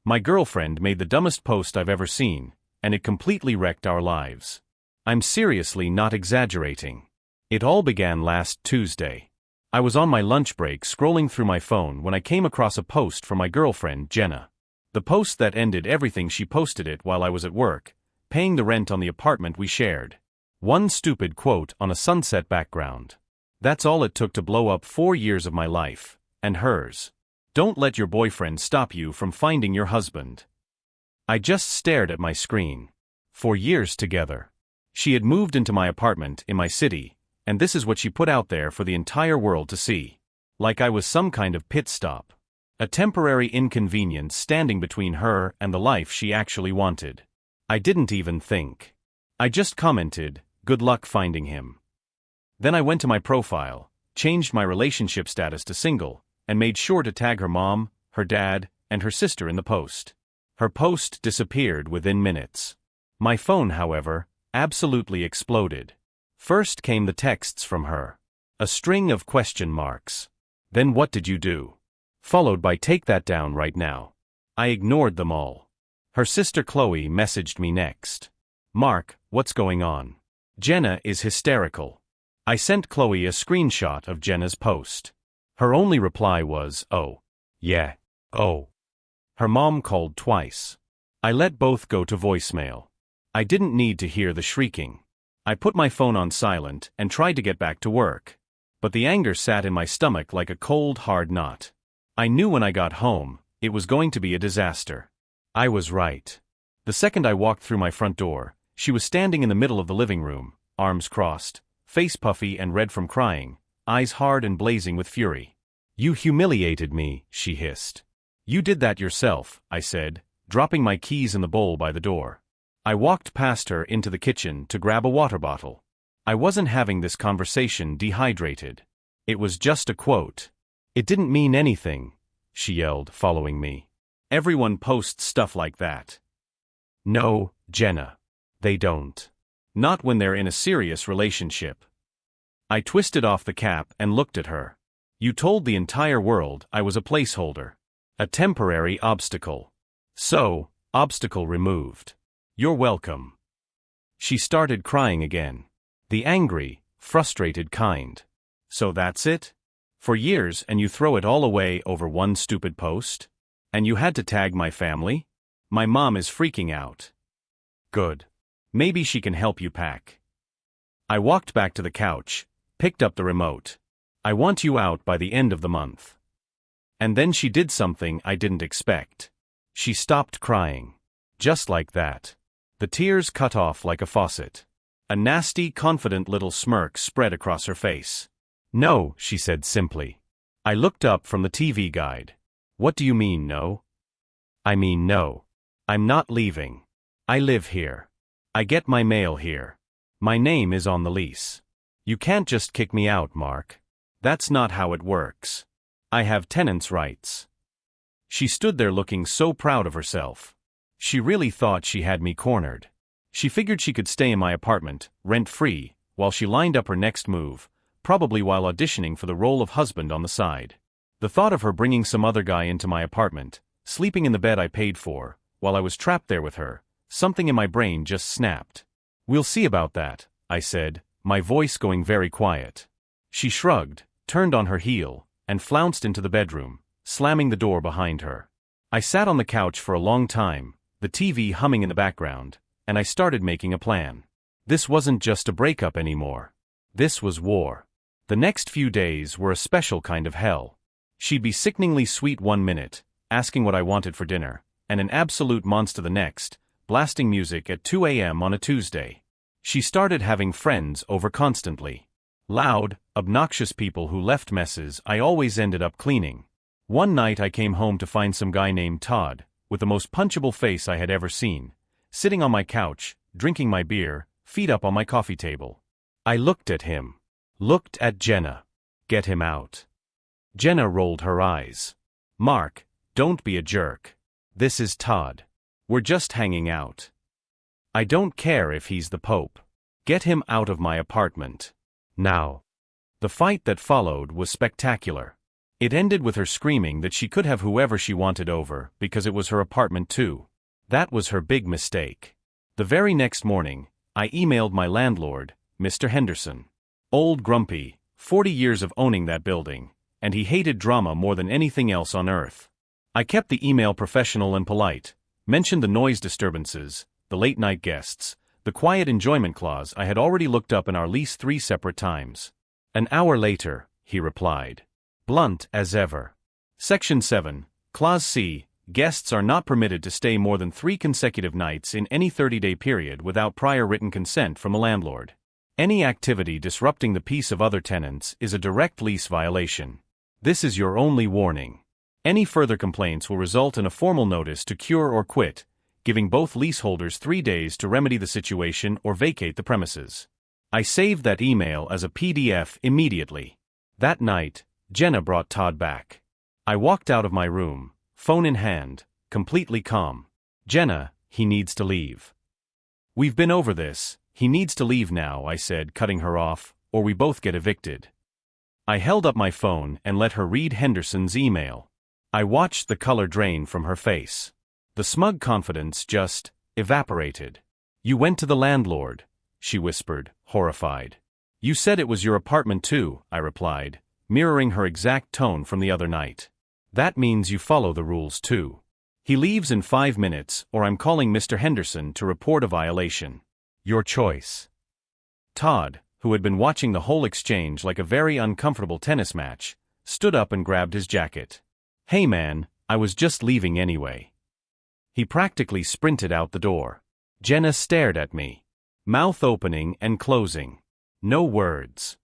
My girlfriend made the dumbest post I've ever seen, and it completely wrecked our lives. I'm seriously not exaggerating. It all began last Tuesday. I was on my lunch break scrolling through my phone when I came across a post from my girlfriend, Jenna. The post that ended everything. She posted it while I was at work, paying the rent on the apartment we shared. One stupid quote on a sunset background. That's all it took to blow up 4 years of my life, and hers. Don't let your boyfriend stop you from finding your husband. I just stared at my screen. 4 years together. She had moved into my apartment in my city, and this is what she put out there for the entire world to see. Like I was some kind of pit stop. A temporary inconvenience standing between her and the life she actually wanted. I didn't even think. I just commented, "Good luck finding him." Then I went to my profile, changed my relationship status to single, and made sure to tag her mom, her dad, and her sister in the post. Her post disappeared within minutes. My phone, however, absolutely exploded. First came the texts from her. A string of question marks. Then what did you do? Followed by take that down right now. I ignored them all. Her sister Chloe messaged me next. Mark, what's going on? Jenna is hysterical. I sent Chloe a screenshot of Jenna's post. Her only reply was, "Oh. Yeah. Oh." Her mom called twice. I let both go to voicemail. I didn't need to hear the shrieking. I put my phone on silent and tried to get back to work. But the anger sat in my stomach like a cold, hard knot. I knew when I got home, it was going to be a disaster. I was right. The second I walked through my front door, she was standing in the middle of the living room, arms crossed, face puffy and red from crying, eyes hard and blazing with fury. "You humiliated me," she hissed. "You did that yourself," I said, dropping my keys in the bowl by the door. I walked past her into the kitchen to grab a water bottle. I wasn't having this conversation dehydrated. It was just a quote. "It didn't mean anything," she yelled, following me. "Everyone posts stuff like that." "No, Jenna. They don't. Not when they're in a serious relationship." I twisted off the cap and looked at her. "You told the entire world I was a placeholder. A temporary obstacle. So, obstacle removed. You're welcome." She started crying again. The angry, frustrated kind. "So that's it? 4 years and you throw it all away over one stupid post? And you had to tag my family? My mom is freaking out." "Good. Maybe she can help you pack." I walked back to the couch, picked up the remote. "I want you out by the end of the month." And then she did something I didn't expect. She stopped crying. Just like that. The tears cut off like a faucet. A nasty, confident little smirk spread across her face. "No," she said simply. I looked up from the TV guide. "What do you mean, no?" "I mean no. I'm not leaving. I live here. I get my mail here. My name is on the lease. You can't just kick me out, Mark. That's not how it works. I have tenants' rights." She stood there looking so proud of herself. She really thought she had me cornered. She figured she could stay in my apartment, rent-free, while she lined up her next move, probably while auditioning for the role of husband on the side. The thought of her bringing some other guy into my apartment, sleeping in the bed I paid for, while I was trapped there with her, something in my brain just snapped. "We'll see about that," I said, my voice going very quiet. She shrugged, turned on her heel, and flounced into the bedroom, slamming the door behind her. I sat on the couch for a long time, the TV humming in the background, and I started making a plan. This wasn't just a breakup anymore. This was war. The next few days were a special kind of hell. She'd be sickeningly sweet 1 minute, asking what I wanted for dinner, and an absolute monster the next, blasting music at 2 a.m. on a Tuesday. She started having friends over constantly. Loud, obnoxious people who left messes I always ended up cleaning. One night I came home to find some guy named Todd, with the most punchable face I had ever seen, sitting on my couch, drinking my beer, feet up on my coffee table. I looked at him. Looked at Jenna. "Get him out." Jenna rolled her eyes. "Mark, don't be a jerk. This is Todd. We're just hanging out. I don't care if he's the Pope. Get him out of my apartment. Now." The fight that followed was spectacular. It ended with her screaming that she could have whoever she wanted over because it was her apartment too. That was her big mistake. The very next morning, I emailed my landlord, Mr. Henderson. Old grumpy, 40 years of owning that building, and he hated drama more than anything else on earth. I kept the email professional and polite, mentioned the noise disturbances, the late-night guests, the quiet enjoyment clause I had already looked up in our lease 3 separate times. An hour later, he replied. Blunt as ever. Section 7, Clause C, guests are not permitted to stay more than 3 consecutive nights in any 30-day period without prior written consent from a landlord. Any activity disrupting the peace of other tenants is a direct lease violation. This is your only warning. Any further complaints will result in a formal notice to cure or quit, giving both leaseholders 3 days to remedy the situation or vacate the premises. I saved that email as a PDF immediately. That night, Jenna brought Todd back. I walked out of my room, phone in hand, completely calm. Jenna, he needs to leave. We've been over this, he needs to leave now, I said, cutting her off, or we both get evicted. I held up my phone and let her read Henderson's email. I watched the color drain from her face. The smug confidence just evaporated. You went to the landlord, she whispered, horrified. You said it was your apartment too, I replied, mirroring her exact tone from the other night. That means you follow the rules too. He leaves in 5 minutes, or I'm calling Mr. Henderson to report a violation. Your choice. Todd, who had been watching the whole exchange like a very uncomfortable tennis match, stood up and grabbed his jacket. Hey man, I was just leaving anyway. He practically sprinted out the door. Jenna stared at me. Mouth opening and closing. No words.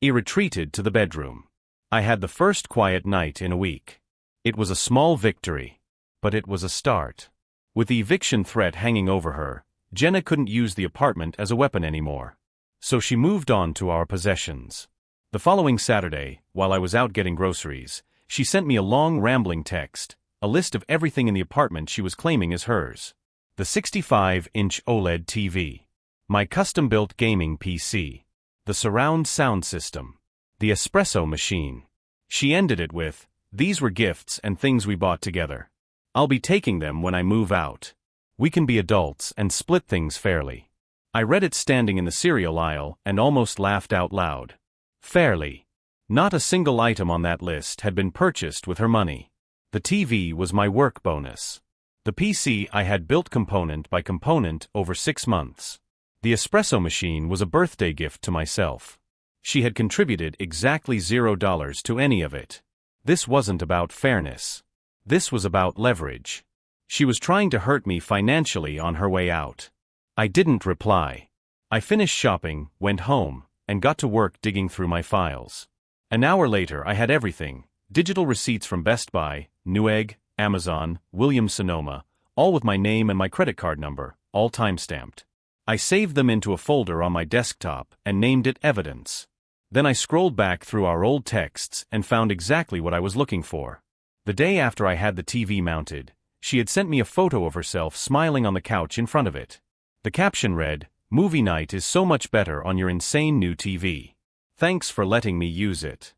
He retreated to the bedroom. I had the first quiet night in a week. It was a small victory, but it was a start. With the eviction threat hanging over her, Jenna couldn't use the apartment as a weapon anymore. So she moved on to our possessions. The following Saturday, while I was out getting groceries, she sent me a long rambling text, a list of everything in the apartment she was claiming as hers. The 65-inch OLED TV. My custom-built gaming PC. The surround sound system. The espresso machine. She ended it with, these were gifts and things we bought together. I'll be taking them when I move out. We can be adults and split things fairly. I read it standing in the cereal aisle and almost laughed out loud. Fairly. Not a single item on that list had been purchased with her money. The TV was my work bonus. The PC I had built component by component over 6 months. The espresso machine was a birthday gift to myself. She had contributed exactly $0 to any of it. This wasn't about fairness. This was about leverage. She was trying to hurt me financially on her way out. I didn't reply. I finished shopping, went home, and got to work digging through my files. An hour later I had everything, digital receipts from Best Buy, Newegg, Amazon, Williams-Sonoma, all with my name and my credit card number, all time-stamped. I saved them into a folder on my desktop and named it Evidence. Then I scrolled back through our old texts and found exactly what I was looking for. The day after I had the TV mounted, she had sent me a photo of herself smiling on the couch in front of it. The caption read, "Movie night is so much better on your insane new TV. Thanks for letting me use it."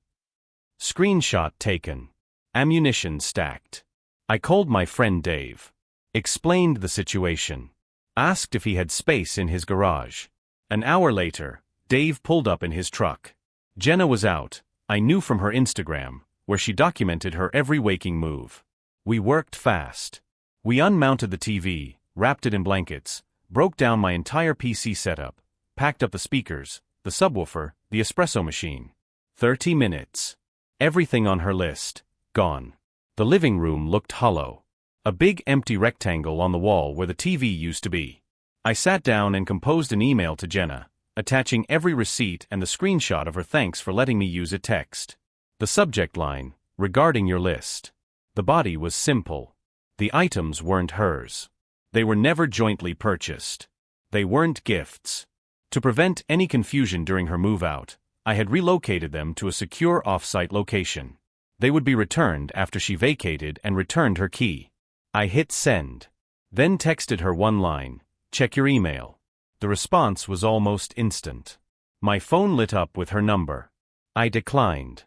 Screenshot taken. Ammunition stacked. I called my friend Dave. Explained the situation. Asked if he had space in his garage. An hour later, Dave pulled up in his truck. Jenna was out, I knew from her Instagram, where she documented her every waking move. We worked fast. We unmounted the TV, wrapped it in blankets, broke down my entire PC setup, packed up the speakers, the subwoofer, the espresso machine. 30 minutes. Everything on her list, gone. The living room looked hollow. A big empty rectangle on the wall where the TV used to be. I sat down and composed an email to Jenna, attaching every receipt and the screenshot of her thanks for letting me use it text. The subject line, regarding your list. The body was simple. The items weren't hers. They were never jointly purchased. They weren't gifts. To prevent any confusion during her move-out, I had relocated them to a secure off-site location. They would be returned after she vacated and returned her key. I hit send. Then texted her one line, "Check your email." The response was almost instant. My phone lit up with her number. I declined.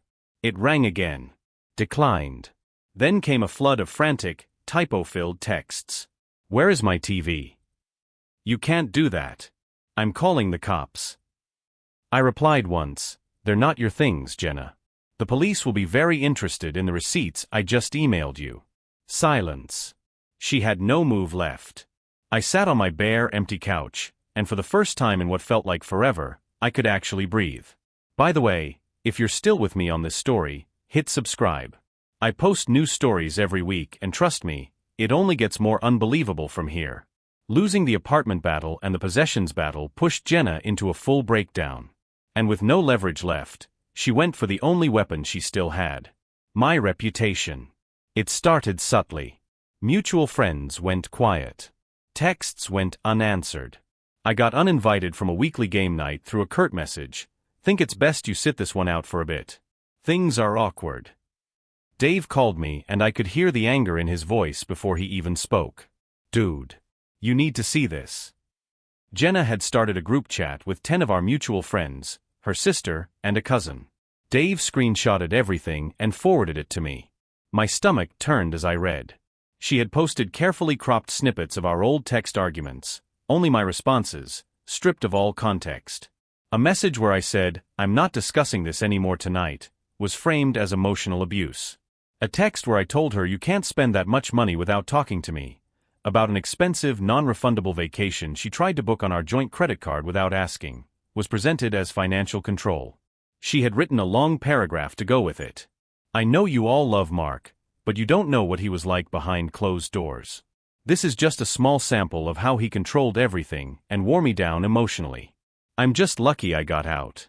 It rang again. Declined. Then came a flood of frantic, typo-filled texts. Where is my TV? You can't do that. I'm calling the cops. I replied once, they're not your things, Jenna. The police will be very interested in the receipts I just emailed you. Silence. She had no move left. I sat on my bare, empty couch, and for the first time in what felt like forever, I could actually breathe. By the way, if you're still with me on this story, hit subscribe. I post new stories every week, and trust me, it only gets more unbelievable from here. Losing the apartment battle and the possessions battle pushed Jenna into a full breakdown. And with no leverage left, she went for the only weapon she still had. My reputation. It started subtly. Mutual friends went quiet. Texts went unanswered. I got uninvited from a weekly game night through a curt message. Think it's best you sit this one out for a bit. Things are awkward. Dave called me and I could hear the anger in his voice before he even spoke. Dude. You need to see this. Jenna had started a group chat with 10 of our mutual friends, her sister, and a cousin. Dave screenshotted everything and forwarded it to me. My stomach turned as I read. She had posted carefully cropped snippets of our old text arguments, only my responses, stripped of all context. A message where I said, I'm not discussing this anymore tonight, was framed as emotional abuse. A text where I told her you can't spend that much money without talking to me, about an expensive, non-refundable vacation she tried to book on our joint credit card without asking, was presented as financial control. She had written a long paragraph to go with it. I know you all love Mark, but you don't know what he was like behind closed doors. This is just a small sample of how he controlled everything and wore me down emotionally. I'm just lucky I got out.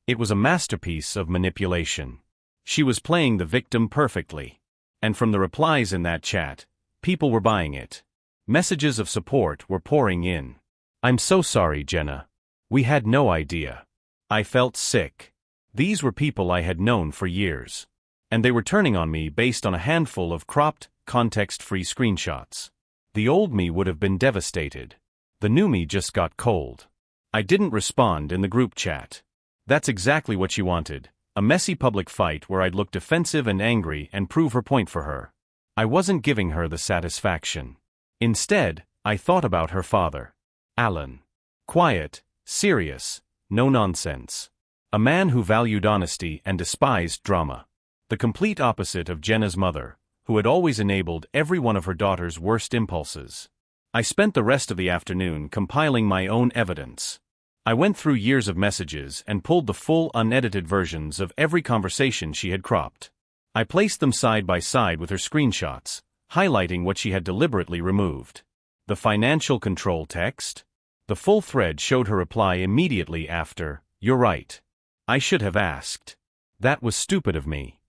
It was a masterpiece of manipulation. She was playing the victim perfectly. And from the replies in that chat, people were buying it. Messages of support were pouring in. I'm so sorry, Jenna. We had no idea. I felt sick. These were people I had known for years. And they were turning on me based on a handful of cropped, context-free screenshots. The old me would have been devastated. The new me just got cold. I didn't respond in the group chat. That's exactly what she wanted, a messy public fight where I'd look defensive and angry and prove her point for her. I wasn't giving her the satisfaction. Instead, I thought about her father. Alan. Quiet, serious, no nonsense. A man who valued honesty and despised drama. The complete opposite of Jenna's mother, who had always enabled every one of her daughter's worst impulses. I spent the rest of the afternoon compiling my own evidence. I went through years of messages and pulled the full unedited versions of every conversation she had cropped. I placed them side by side with her screenshots, highlighting what she had deliberately removed. The financial control text? The full thread showed her reply immediately after, "You're right. I should have asked. That was stupid of me."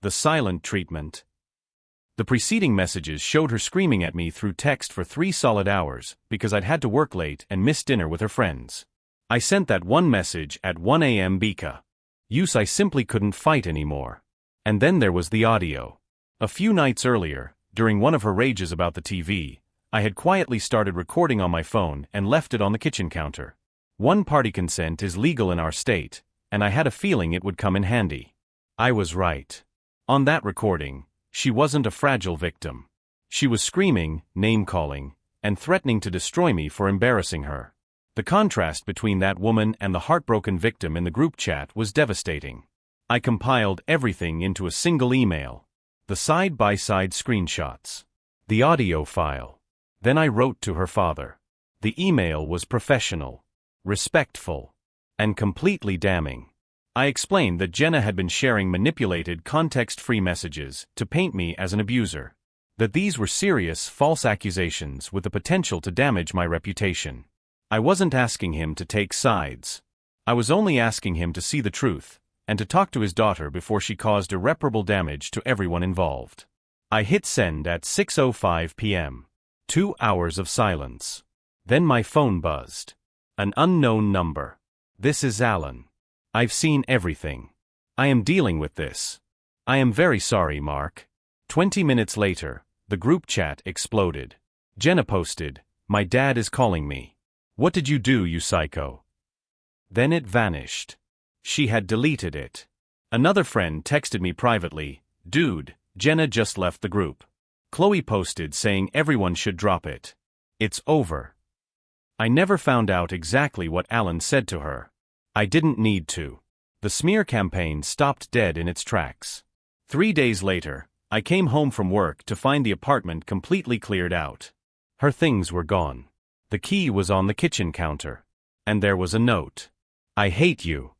The silent treatment. The preceding messages showed her screaming at me through text for 3 solid hours because I'd had to work late and miss dinner with her friends. I sent that one message at 1 a.m. Bika. I simply couldn't fight anymore. And then there was the audio. A few nights earlier, during one of her rages about the TV, I had quietly started recording on my phone and left it on the kitchen counter. One-party consent is legal in our state, and I had a feeling it would come in handy. I was right. On that recording, she wasn't a fragile victim. She was screaming, name-calling, and threatening to destroy me for embarrassing her. The contrast between that woman and the heartbroken victim in the group chat was devastating. I compiled everything into a single email. The side-by-side screenshots. The audio file. Then I wrote to her father. The email was professional, respectful, and completely damning. I explained that Jenna had been sharing manipulated, context-free messages to paint me as an abuser. That these were serious, false accusations with the potential to damage my reputation. I wasn't asking him to take sides. I was only asking him to see the truth, and to talk to his daughter before she caused irreparable damage to everyone involved. I hit send at 6:05 p.m. 2 hours of silence. Then my phone buzzed. An unknown number. This is Alan. I've seen everything. I am dealing with this. I am very sorry, Mark. 20 minutes later, the group chat exploded. Jenna posted, "My dad is calling me. What did you do, you psycho?" Then it vanished. She had deleted it. Another friend texted me privately, "Dude, Jenna just left the group." Chloe posted saying everyone should drop it. It's over. I never found out exactly what Alan said to her. I didn't need to. The smear campaign stopped dead in its tracks. 3 days later, I came home from work to find the apartment completely cleared out. Her things were gone. The key was on the kitchen counter. And there was a note. "I hate you."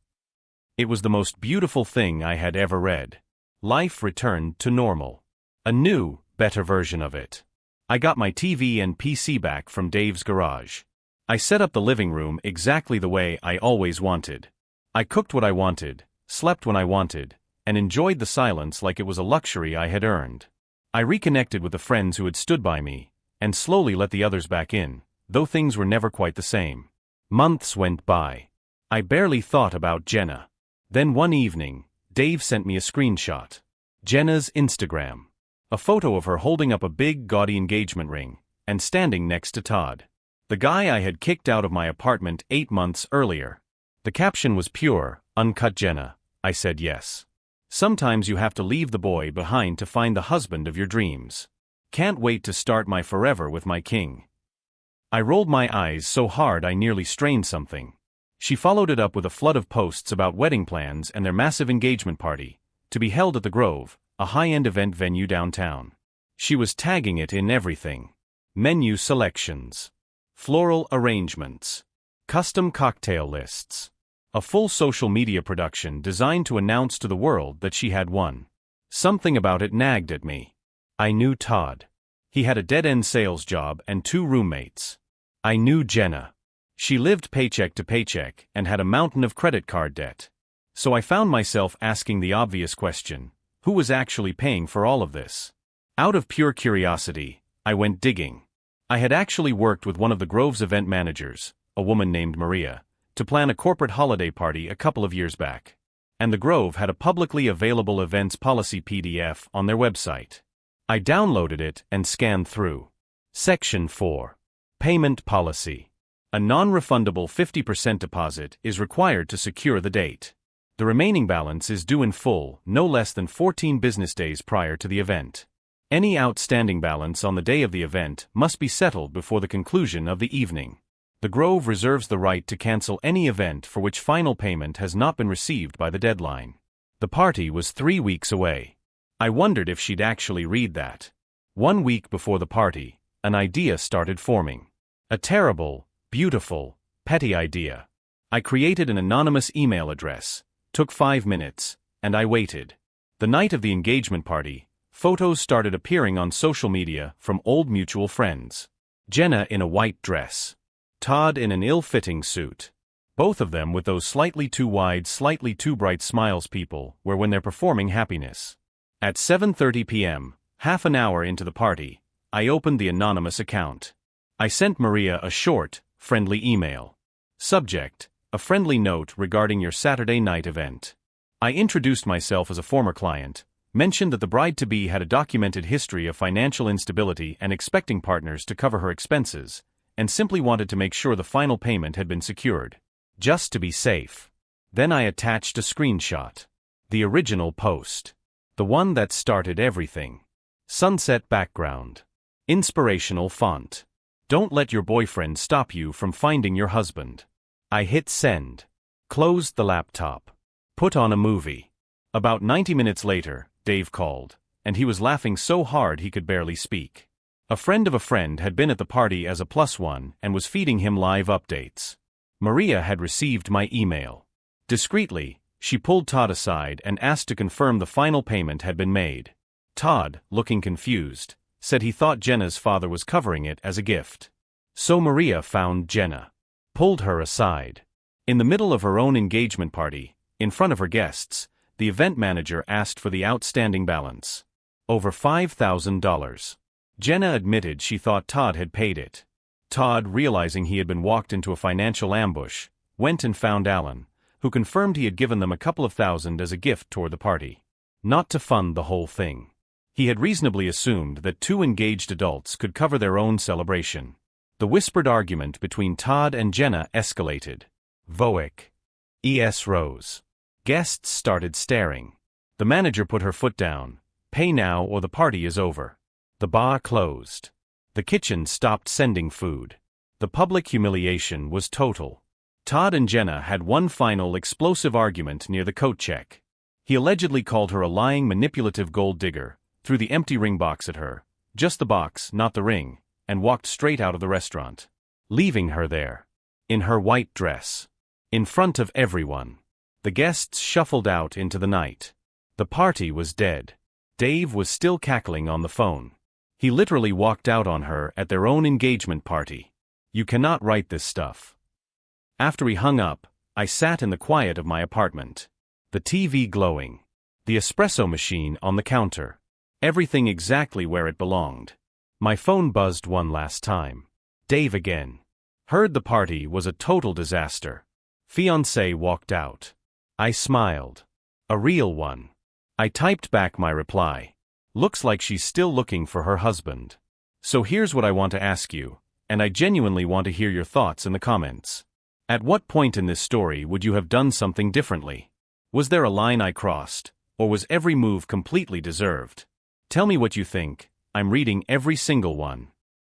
It was the most beautiful thing I had ever read. Life returned to normal. A new, better version of it. I got my TV and PC back from Dave's garage. I set up the living room exactly the way I always wanted. I cooked what I wanted, slept when I wanted, and enjoyed the silence like it was a luxury I had earned. I reconnected with the friends who had stood by me, and slowly let the others back in, though things were never quite the same. Months went by. I barely thought about Jenna. Then one evening, Dave sent me a screenshot. Jenna's Instagram. A photo of her holding up a big, gaudy engagement ring, and standing next to Todd. The guy I had kicked out of my apartment 8 months earlier. The caption was pure, uncut. "Jenna, I said yes. Sometimes you have to leave the boy behind to find the husband of your dreams. Can't wait to start my forever with my king." I rolled my eyes so hard I nearly strained something. She followed it up with a flood of posts about wedding plans and their massive engagement party, to be held at the Grove, a high-end event venue downtown. She was tagging it in everything. Menu selections. Floral arrangements. Custom cocktail lists. A full social media production designed to announce to the world that she had won. Something about it nagged at me. I knew Todd. He had a dead-end sales job and 2 roommates. I knew Jenna. She lived paycheck to paycheck and had a mountain of credit card debt. So I found myself asking the obvious question, who was actually paying for all of this? Out of pure curiosity, I went digging. I had actually worked with one of the Grove's event managers, a woman named Maria, to plan a corporate holiday party a couple of years back. And the Grove had a publicly available events policy PDF on their website. I downloaded it and scanned through. Section 4. Payment Policy. A non-refundable 50% deposit is required to secure the date. The remaining balance is due in full, no less than 14 business days prior to the event. Any outstanding balance on the day of the event must be settled before the conclusion of the evening. The Grove reserves the right to cancel any event for which final payment has not been received by the deadline. The party was 3 weeks away. I wondered if she'd actually read that. 1 week before the party, an idea started forming. A terrible, beautiful, petty idea. I created an anonymous email address. Took 5 minutes, and I waited. The night of the engagement party, photos started appearing on social media from old mutual friends. Jenna in a white dress. Todd in an ill-fitting suit. Both of them with those slightly too wide, slightly too bright smiles people wear when they're performing happiness. At 7:30 p.m., half an hour into the party, I opened the anonymous account. I sent Maria a short, friendly email. Subject: a friendly note regarding your Saturday night event. I introduced myself as a former client, mentioned that the bride-to-be had a documented history of financial instability and expecting partners to cover her expenses, and simply wanted to make sure the final payment had been secured. Just to be safe. Then I attached a screenshot. The original post. The one that started everything. Sunset background. Inspirational font. Don't let your boyfriend stop you from finding your husband. I hit send. Closed the laptop. Put on a movie. About 90 minutes later, Dave called, and he was laughing so hard he could barely speak. A friend of a friend had been at the party as a +1 and was feeding him live updates. Maria had received my email. Discreetly, she pulled Todd aside and asked to confirm the final payment had been made. Todd, looking confused, said he thought Jenna's father was covering it as a gift. So Maria found Jenna. Pulled her aside. In the middle of her own engagement party, in front of her guests, the event manager asked for the outstanding balance. Over $5,000. Jenna admitted she thought Todd had paid it. Todd, realizing he had been walked into a financial ambush, went and found Alan, who confirmed he had given them a couple of thousand as a gift toward the party. Not to fund the whole thing. He had reasonably assumed that 2 engaged adults could cover their own celebration. The whispered argument between Todd and Jenna escalated. Voic. E.S. Rose. Guests started staring. The manager put her foot down. Pay now or the party is over. The bar closed. The kitchen stopped sending food. The public humiliation was total. Todd and Jenna had one final explosive argument near the coat check. He allegedly called her a lying, manipulative gold digger, threw the empty ring box at her, just the box, not the ring, and walked straight out of the restaurant, leaving her there, in her white dress, in front of everyone. The guests shuffled out into the night. The party was dead. Dave was still cackling on the phone. He literally walked out on her at their own engagement party. You cannot write this stuff. After he hung up, I sat in the quiet of my apartment. The TV glowing. The espresso machine on the counter. Everything exactly where it belonged. My phone buzzed one last time. Dave again. Heard the party was a total disaster. Fiancé walked out. I smiled. A real one. I typed back my reply. Looks like she's still looking for her husband. So here's what I want to ask you, and I genuinely want to hear your thoughts in the comments. At what point in this story would you have done something differently? Was there a line I crossed, or was every move completely deserved? Tell me what you think. I'm reading every single one.